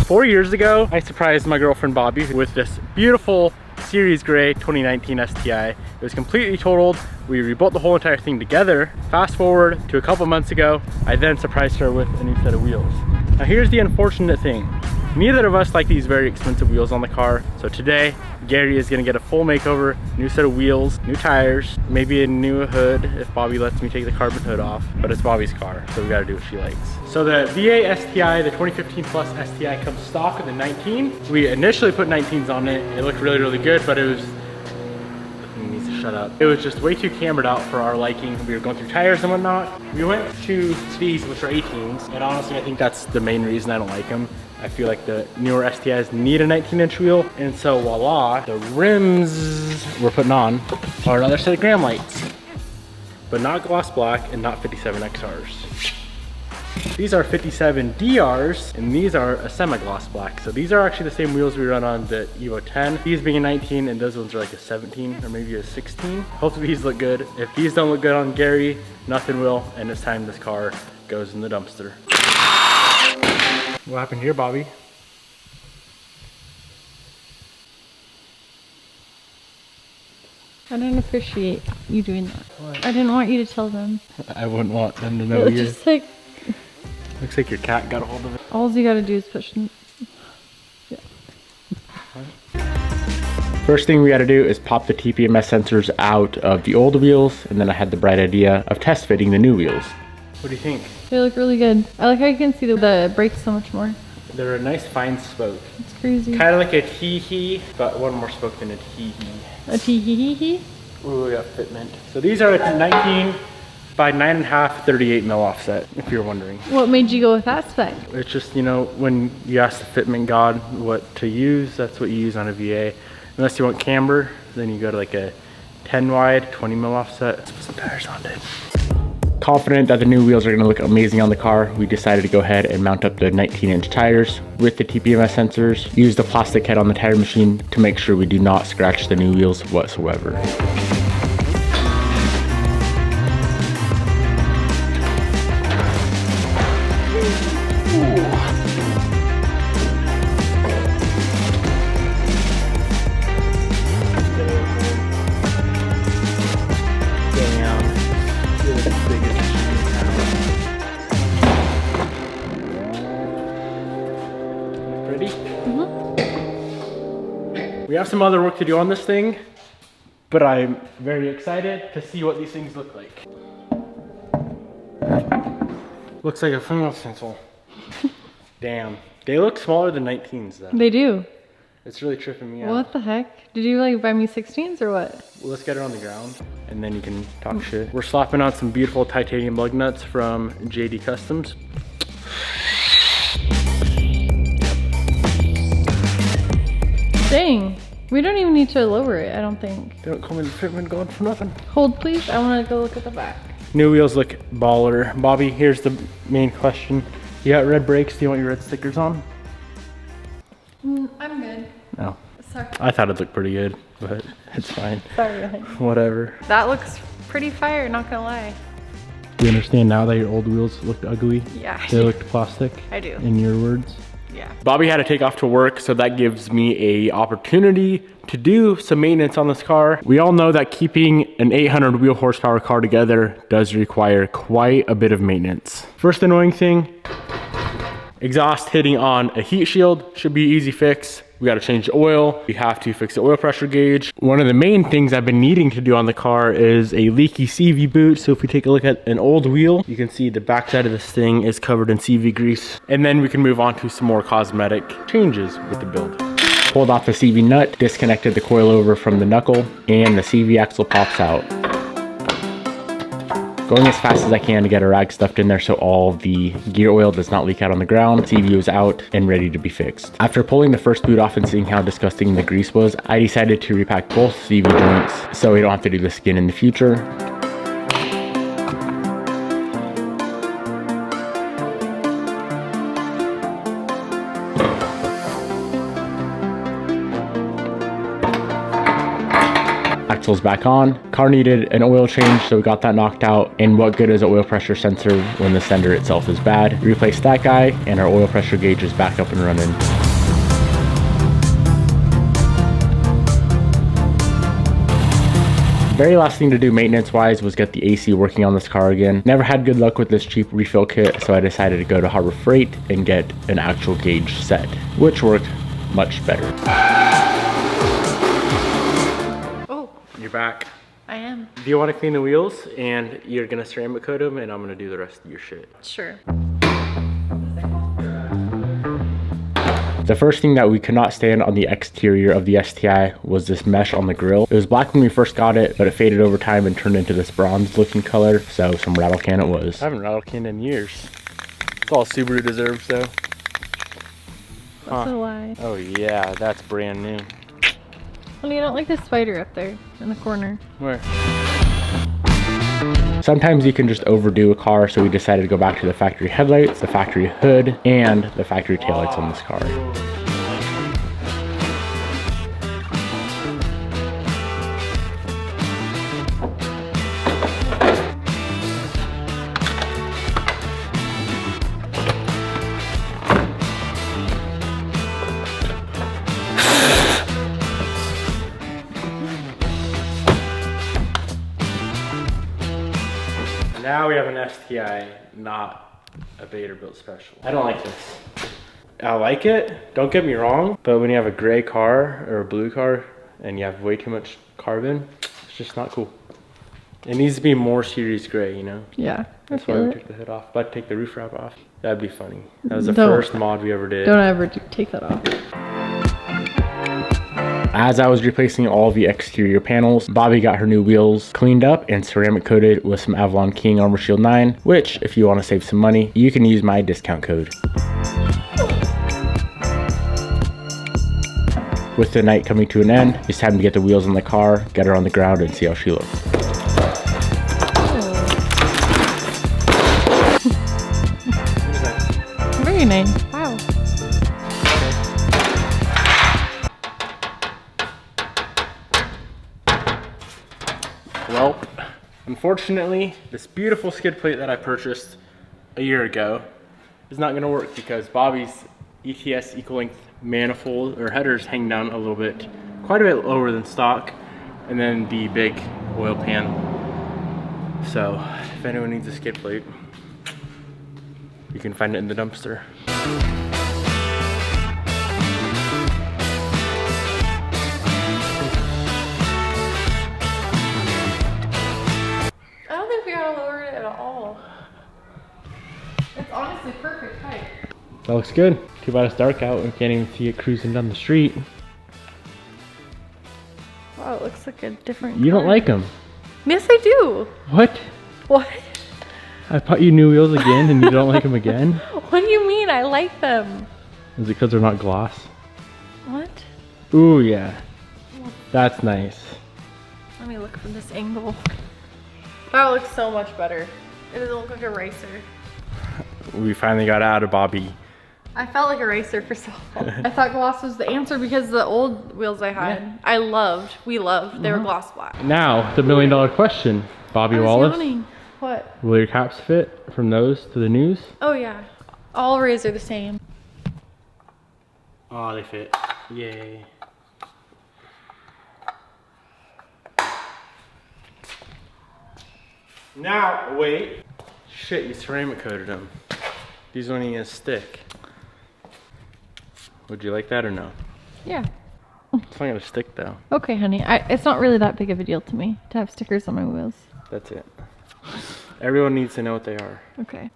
4 years ago, I surprised my girlfriend Bobby with this beautiful Series Gray 2019 STi. It was completely totaled. We rebuilt the whole entire thing together. Fast forward to a couple months ago, I then surprised her with a new set of wheels. Now here's the unfortunate thing. Neither of us like these very expensive wheels on the car. So today, Gary is gonna get a full makeover, new set of wheels, new tires, maybe a new hood if Bobby lets me take the carbon hood off, but it's Bobby's car, so we gotta do what she likes. So the VA STi, the 2015 Plus STi comes stock with a 19. We initially put 19s on it. It looked really, really good, but it was, he needs to shut up. It was just way too cambered out for our liking. We were going through tires and whatnot. We went to these, which are 18s, and honestly, I think that's the main reason I don't like them. I feel like the newer STIs need a 19-inch wheel, and so voila, the rims we're putting on are another set of Graham lights, but not gloss black and not 57 XRs. These are 57 DRs, and these are a semi-gloss black. So these are actually the same wheels we run on the Evo 10. These being a 19, and those ones are like a 17 or maybe a 16. Hopefully these look good. If these don't look good on Gary, nothing will, and it's time this car goes in the dumpster. What happened here, Bobby? I don't appreciate you doing that. What? I didn't want you to tell them. I wouldn't want them to know you. Just like... Looks like your cat got a hold of it. All you gotta do is push... Yeah. First thing we gotta do is pop the TPMS sensors out of the old wheels, and then I had the bright idea of test fitting the new wheels. What do you think? They look really good. I like how you can see the brakes so much more. They're a nice fine spoke. It's crazy. Kind of like a tee-hee, but one more spoke than a tee-hee. A tee-hee-hee-hee? Ooh, we got fitment. So these are a 19 by 9.5, 38 mil offset, if you're wondering. What made you go with that spec? It's just, you know, when you ask the fitment god what to use, that's what you use on a VA. Unless you want camber, then you go to like a 10 wide, 20 mil offset. Let's put some tires on it. Confident that the new wheels are gonna look amazing on the car, we decided to go ahead and mount up the 19-inch tires with the TPMS sensors. Use the plastic head on the tire machine to make sure we do not scratch the new wheels whatsoever. We have some other work to do on this thing, but I'm very excited to see what these things look like. Looks like a fingernail stencil. Damn. They look smaller than 19s though. They do. It's really tripping me out. What the heck? Did you like buy me 16s or what? Well, let's get it on the ground and then you can talk shit. We're slapping on some beautiful titanium lug nuts from JD Customs. Dang. We don't even need to lower it, I don't think. They don't call me the fitment god for nothing. Hold please, I wanna go look at the back. New wheels look baller. Bobby, here's the main question. You got red brakes, do you want your red stickers on? I'm good. No. Sorry. I thought it looked pretty good, but it's fine. Sorry. Whatever. That looks pretty fire, not gonna lie. Do you understand now that your old wheels looked ugly? Yeah. They looked plastic? I do. In your words? Yeah. Bobby had to take off to work, so that gives me a opportunity to do some maintenance on this car. We all know that keeping an 800 wheel horsepower car together does require quite a bit of maintenance. First annoying thing, exhaust hitting on a heat shield. Should be easy fix. We got to change the oil. We have to fix the oil pressure gauge. One of the main things I've been needing to do on the car is a leaky CV boot. So if we take a look at an old wheel, you can see the backside of this thing is covered in CV grease. And then we can move on to some more cosmetic changes with the build. Pulled off the CV nut, disconnected the coilover from the knuckle, and the CV axle pops out. Going as fast as I can to get a rag stuffed in there so all the gear oil does not leak out on the ground. CV was out and ready to be fixed. After pulling the first boot off and seeing how disgusting the grease was, I decided to repack both CV joints so we don't have to do this again in the future. axles back on. Car needed an oil change, so we got that knocked out. And what good is an oil pressure sensor when the sender itself is bad? We replaced that guy, and our oil pressure gauge is back up and running. Very last thing to do maintenance wise was get the AC working on this car again. Never had good luck with this cheap refill kit, so I decided to go to Harbor Freight and get an actual gauge set, which worked much better. Oh, you're back. I am. Do you want to clean the wheels? And you're gonna ceramic coat them, and I'm gonna do the rest of your shit. Sure. The first thing that we could not stand on the exterior of the STi was this mesh on the grill. It was black when we first got it, but it faded over time and turned into this bronze looking color, so some rattle can it was. I haven't rattle canned in years. It's all Subaru deserves though. That's a lie. Oh yeah, that's brand new. Honey, I don't like the spider up there in the corner. Where? Sometimes you can just overdo a car, so we decided to go back to the factory headlights, the factory hood, and the factory taillights on this car. Now we have an STi, not a Bader built special. I don't like this. I like it, don't get me wrong, but when you have a gray car or a blue car and you have way too much carbon, it's just not cool. It needs to be more series gray, you know? Yeah, that's why we took the hood off. But take the roof wrap off. That'd be funny. That was the first mod we ever did. Don't ever take that off. As I was replacing all the exterior panels, Bobby got her new wheels cleaned up and ceramic coated with some Avalon King Armor Shield 9, which, if you want to save some money, you can use my discount code. With the night coming to an end, it's time to get the wheels on the car, get her on the ground, and see how she looks. Very nice. Wow. Well, unfortunately, this beautiful skid plate that I purchased a year ago is not gonna work because Bobby's ETS equal length manifold or headers hang down a little bit, quite a bit lower than stock, and then the big oil pan. So if anyone needs a skid plate, you can find it in the dumpster. I don't think we gotta lower it at all. It's honestly perfect height. That looks good. Too bad it's dark out and we can't even see it cruising down the street. Wow, it looks like a different You car. don't like them. Yes, I do. What? What? I bought you new wheels again and you don't like them again? What do you mean? I like them. Is it because they're not gloss? What? Ooh, yeah. That's nice. Let me look from this angle. That looks so much better. It doesn't look like a racer. We finally got out of Bobby. I felt like a racer for so long. I thought gloss was the answer because the old wheels I had, we loved, they were gloss black. Now, the $1 million question. Bobby Wallace, Yawning. What? will your caps fit from those to the news? Oh yeah. All rays are the same. Oh, they fit. Yay. Now, wait. Shit, you ceramic coated them. These don't even stick. Would you like that or no? Yeah. It's not gonna stick though. Okay, honey. It's not really that big of a deal to me to have stickers on my wheels. That's it. Everyone needs to know what they are. Okay.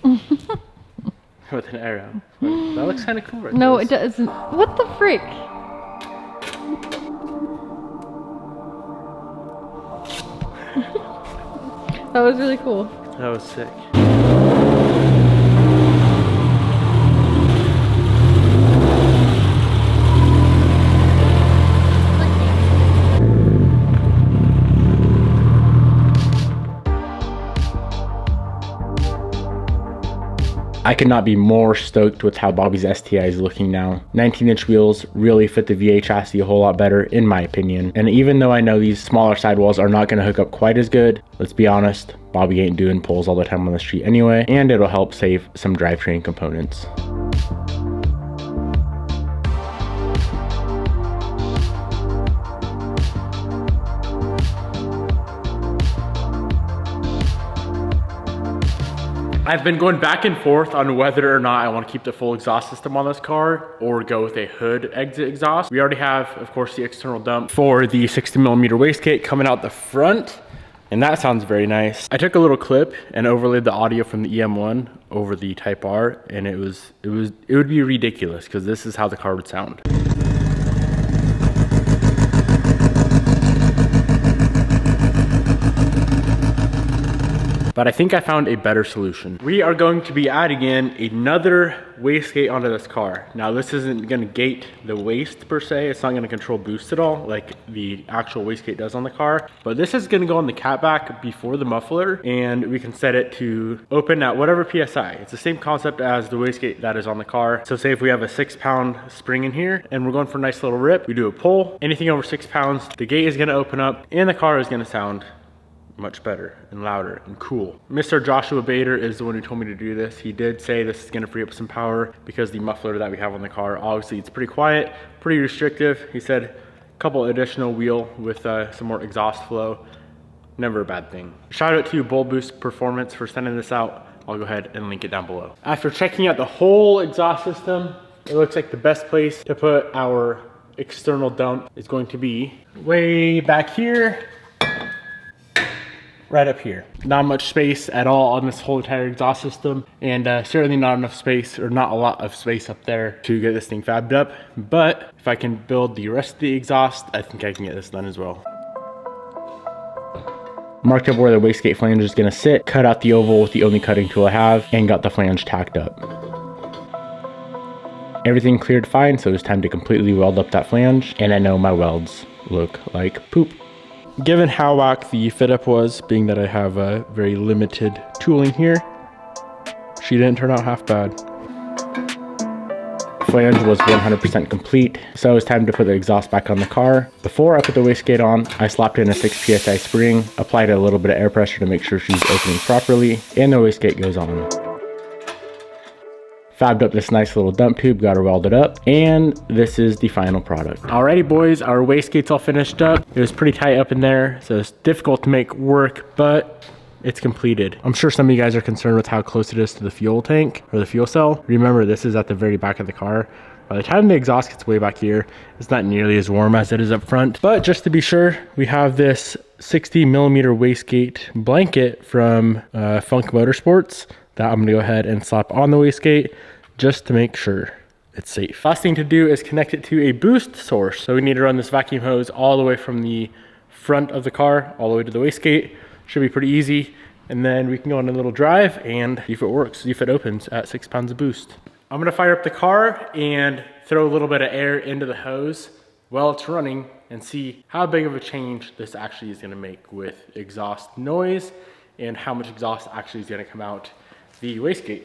With an arrow. That looks kind of cool right No, there. it doesn't. What the frick? That was really cool. That was sick. I could not be more stoked with how Bobby's STi is looking now. 19-inch wheels really fit the V8 chassis a whole lot better, in my opinion. And even though I know these smaller sidewalls are not gonna hook up quite as good, let's be honest, Bobby ain't doing pulls all the time on the street anyway, and it'll help save some drivetrain components. I've been going back and forth on whether or not I want to keep the full exhaust system on this car or go with a hood exit exhaust. We already have, of course, the external dump for the 60mm wastegate coming out the front, and that sounds very nice. I took a little clip and overlaid the audio from the EM1 over the Type R, and it would be ridiculous because this is how the car would sound. But I think I found a better solution. We are going to be adding in another wastegate onto this car. Now this isn't gonna gate the waste per se. It's not gonna control boost at all like the actual wastegate does on the car. But this is gonna go on the catback before the muffler, and we can set it to open at whatever PSI. It's the same concept as the wastegate that is on the car. So say if we have a 6-pound spring in here and we're going for a nice little rip, we do a pull, anything over 6 pounds, the gate is gonna open up and the car is gonna sound much better and louder and cool. Mr. Joshua Bader is the one who told me to do this. He did say this is gonna free up some power because the muffler that we have on the car, obviously it's pretty quiet, pretty restrictive. He said a couple additional wheel with some more exhaust flow. Never a bad thing. Shout out to Bull Boost Performance for sending this out. I'll go ahead and link it down below. After checking out the whole exhaust system, it looks like the best place to put our external dump is going to be way back here, right up here. Not much space at all on this whole entire exhaust system, and certainly not enough space, or not a lot of space up there to get this thing fabbed up. But if I can build the rest of the exhaust, I think I can get this done as well. Marked up where the wastegate flange is gonna sit, cut out the oval with the only cutting tool I have, and got the flange tacked up. Everything cleared fine, so it's time to completely weld up that flange, and I know my welds look like poop. Given how whack the fit up was, being that I have a very limited tooling here, she didn't turn out half bad. Flange was 100% complete, so it was time to put the exhaust back on the car. Before I put the wastegate on, I slapped in a 6 PSI spring, applied a little bit of air pressure to make sure she's opening properly, and the wastegate goes on. Fabbed up this nice little dump tube, got her welded up, and this is the final product. Alrighty boys, our wastegate's all finished up. It was pretty tight up in there, so it's difficult to make work, but it's completed. I'm sure some of you guys are concerned with how close it is to the fuel tank or the fuel cell. Remember, this is at the very back of the car. By the time the exhaust gets way back here, it's not nearly as warm as it is up front. But just to be sure, we have this 60mm wastegate blanket from Funk Motorsports that I'm gonna go ahead and slap on the wastegate just to make sure it's safe. Last thing to do is connect it to a boost source. So we need to run this vacuum hose all the way from the front of the car all the way to the wastegate. Should be pretty easy. And then we can go on a little drive and see if it works, see if it opens at 6 pounds of boost. I'm gonna fire up the car and throw a little bit of air into the hose while it's running and see how big of a change this actually is gonna make with exhaust noise and how much exhaust actually is gonna come out the wastegate.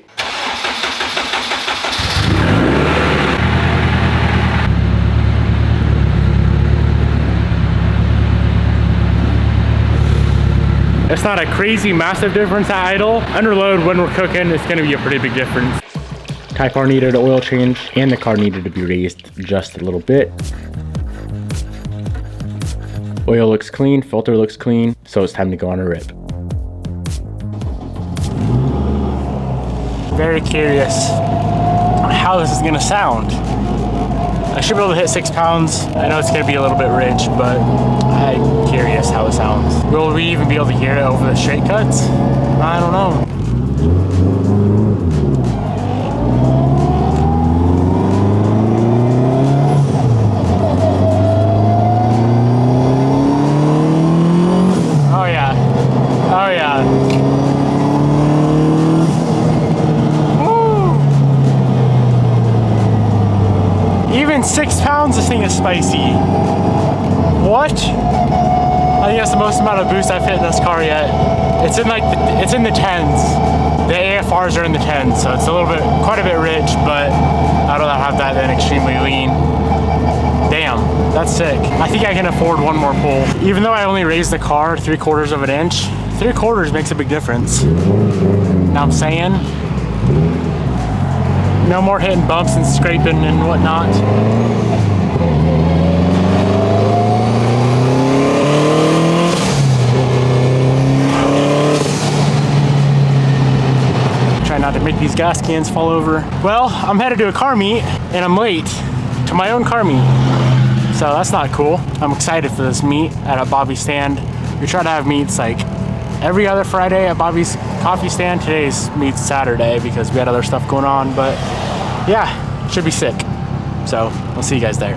It's not a crazy massive difference at idle. Under load when we're cooking, it's gonna be a pretty big difference. Type R needed an oil change and the car needed to be raised just a little bit. Oil looks clean, filter looks clean, so it's time to go on a rip. Very curious how this is gonna sound. I should be able to hit 6 pounds. I know it's gonna be a little bit rich, but I'm curious how it sounds. Will we even be able to hear it over the straight cuts? I don't know. Oh yeah, oh yeah. Even 6 pounds, this thing is spicy. What? I think that's the most amount of boost I've hit in this car yet. It's in like it's in the tens. The AFRs are in the 10s, so it's a little bit, quite a bit rich, but I'd rather have that than extremely lean. Damn, that's sick. I think I can afford one more pull. Even though I only raised the car 3/4 of an inch, 3/4 makes a big difference. Now I'm saying, no more hitting bumps and scraping and whatnot. Try not to make these gas cans fall over. Well, I'm headed to a car meet and I'm late to my own car meet. So that's not cool. I'm excited for this meet at a Bobby stand. We try to have meets like every other Friday at Bobby's coffee stand. Today's meet's Saturday because we had other stuff going on, but yeah, should be sick. So I'll see you guys there.